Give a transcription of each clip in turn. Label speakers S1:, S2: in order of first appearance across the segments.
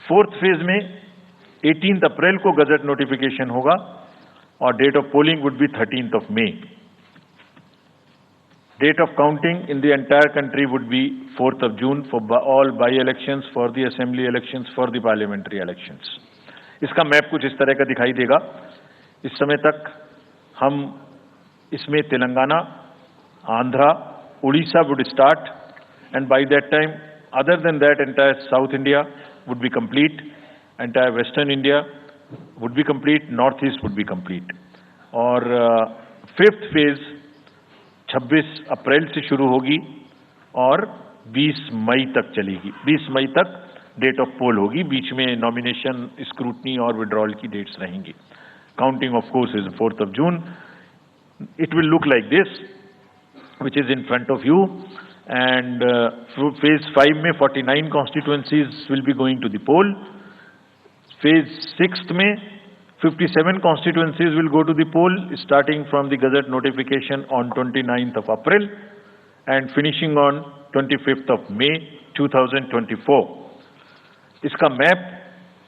S1: Fourth phase में 18 अप्रैल को gazette notification होगा और date of polling would be 13 of May. Date of counting in the entire country would be 4th of June for all by-elections, for the assembly elections, for the parliamentary elections. इसका map कुछ इस तरह का दिखाई देगा. इस समय तक हम इसमें Telangana, Andhra, Orissa would start, and by that time, other than that, entire South India would be complete, entire Western India would be complete, Northeast would be complete. और फिफ्थ फेज 26 अप्रैल से शुरू होगी और 20 मई तक चलेगी. 20 मई तक डेट ऑफ पोल होगी. बीच में नॉमिनेशन, स्क्रूटनी और विड्रॉल की डेट्स रहेंगी. Counting of course is 4th of June. It will look like this, which is in front of you. And phase 5 में 49 constituencies will be going to the poll. Phase 6 में 57 constituencies will go to the poll, starting from the Gazette notification on 29th of April and finishing on 25th of May 2024. इसका map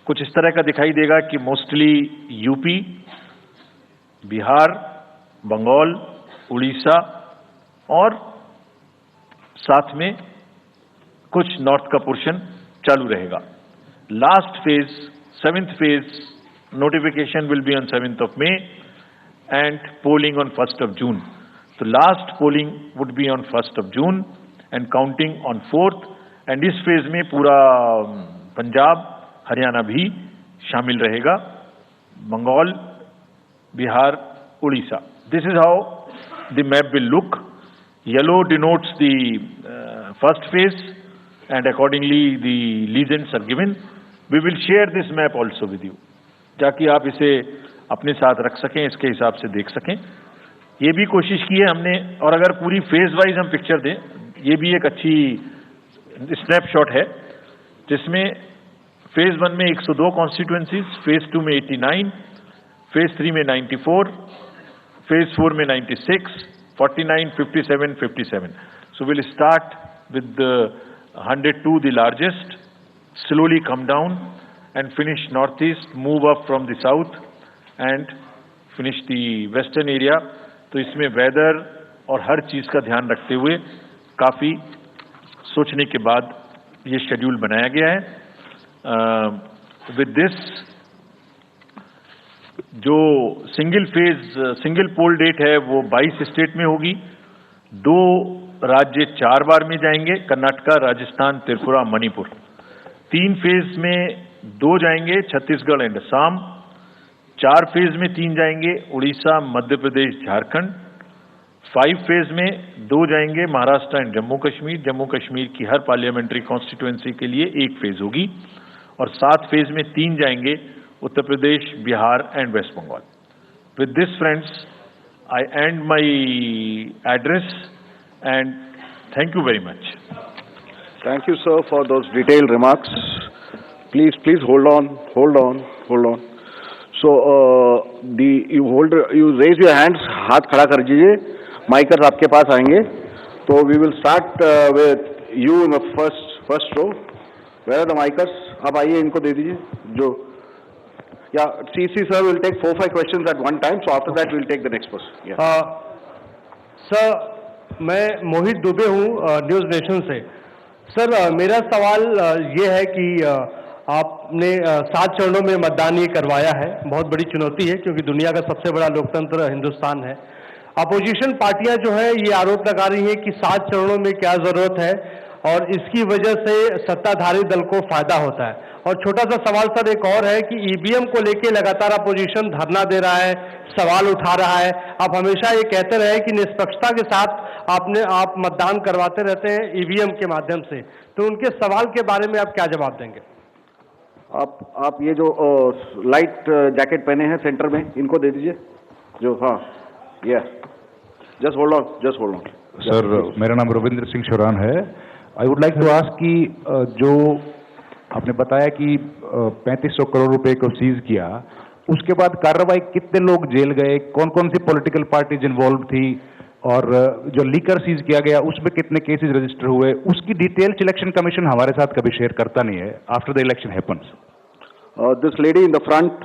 S1: कुछ इस तरह का दिखाई देगा कि मोस्टली यूपी, बिहार, बंगाल, उड़ीसा और साथ में कुछ नॉर्थ का पोर्शन चालू रहेगा. Last phase, 7th phase, notification will be on 7th of May and polling on 1st of June. So last polling would be on 1st of June and counting on 4th. And इस phase में पूरा पंजाब, हरियाणा भी शामिल रहेगा, Bengal, Bihar, Orissa. This is how the map will look. Yellow denotes the first phase and accordingly the legends are given. We will share this map also with you, ताकि आप इसे अपने साथ रख सकें, इसके हिसाब से देख सकें. ये भी कोशिश की है हमने, और अगर पूरी फेज वाइज हम पिक्चर दें, ये भी एक अच्छी स्नैपशॉट है, जिसमें फेज 1 में 102 कॉन्स्टिट्यूएंसीज, फेज 2 में 89, फेज 3 में 94, फेज 4 में 96, 49, 57, 57. So we'll start with the 102, the largest, slowly come down and finish northeast, move up from the south and finish the western area. तो इसमें वेदर और हर चीज़ का ध्यान रखते हुए काफ़ी सोचने के बाद ये शेड्यूल बनाया गया है. विद दिस, जो single phase, single poll date है वो 22 स्टेट में होगी. 2 राज्य 4 बार में जाएंगे, कर्नाटका, राजस्थान, त्रिपुरा, मणिपुर. 3 फेज में 2 जाएंगे, छत्तीसगढ़ एंड असम. 4 फेज में 3 जाएंगे, उड़ीसा, मध्य प्रदेश, झारखंड. 5 फेज में 2 जाएंगे, महाराष्ट्र एंड जम्मू कश्मीर. जम्मू कश्मीर की हर पार्लियामेंट्री कॉन्स्टिट्यूएंसी के लिए 1 फेज होगी. और 7 फेज में 3 जाएंगे, Uttar Pradesh, Bihar and West Bengal. With this friends, I and my address and thank you very much.
S2: Thank you, sir, for those detailed remarks. Please hold on. So, you raise your hands, हाथ खड़ा कर दीजिए. माइकर्स आपके पास आएंगे. तो we will start with you in the first row. Where are the micers? आप आइए, इनको दे दीजिए. जो, yeah, CC sir will take 4-5 questions at one time. So after that we'll take the next person. Yeah.
S3: Sir, मैं मोहित दुबे हूँ news nation से. Sir, मेरा सवाल ये है कि आपने 7 चरणों में मतदान ये करवाया है. बहुत बड़ी चुनौती है क्योंकि दुनिया का सबसे बड़ा लोकतंत्र हिंदुस्तान है. अपोजिशन पार्टियां जो है ये आरोप लगा रही हैं कि 7 चरणों में क्या जरूरत है और इसकी वजह से सत्ताधारी दल को फायदा होता है. और छोटा सा सवाल सर एक और है कि ईवीएम को लेके लगातार अपोजिशन धरना दे रहा है, सवाल उठा रहा है. आप हमेशा ये कहते रहे कि निष्पक्षता के साथ आप मतदान करवाते रहते हैं ईवीएम के माध्यम से. तो उनके सवाल के बारे में आप क्या जवाब देंगे?
S2: आप ये जो लाइट जैकेट पहने हैं सेंटर में, इनको दे दीजिए. जो, हाँ, ये जस्ट होल्ड ऑन.
S4: सर, मेरा नाम रविंद्र सिंह शोरान है. I would like to ask कि जो आपने बताया कि 3500 करोड़ रुपए को सीज किया, उसके बाद कार्रवाई कितने लोग जेल गए, कौन कौन सी पॉलिटिकल पार्टीज इन्वॉल्व थी, और जो लीकर सीज किया गया उसमें कितने केसेस रजिस्टर हुए, उसकी डिटेल्स इलेक्शन कमीशन हमारे साथ कभी शेयर करता नहीं है after the election happens.
S2: This lady in the front,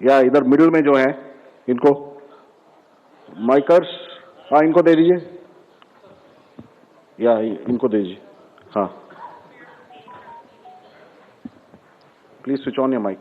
S2: या इधर मिडिल में जो है, इनको माइकर्स, हाँ इनको दे दीजिए, या इनको दे दीजिए, हाँ please switch on your mic.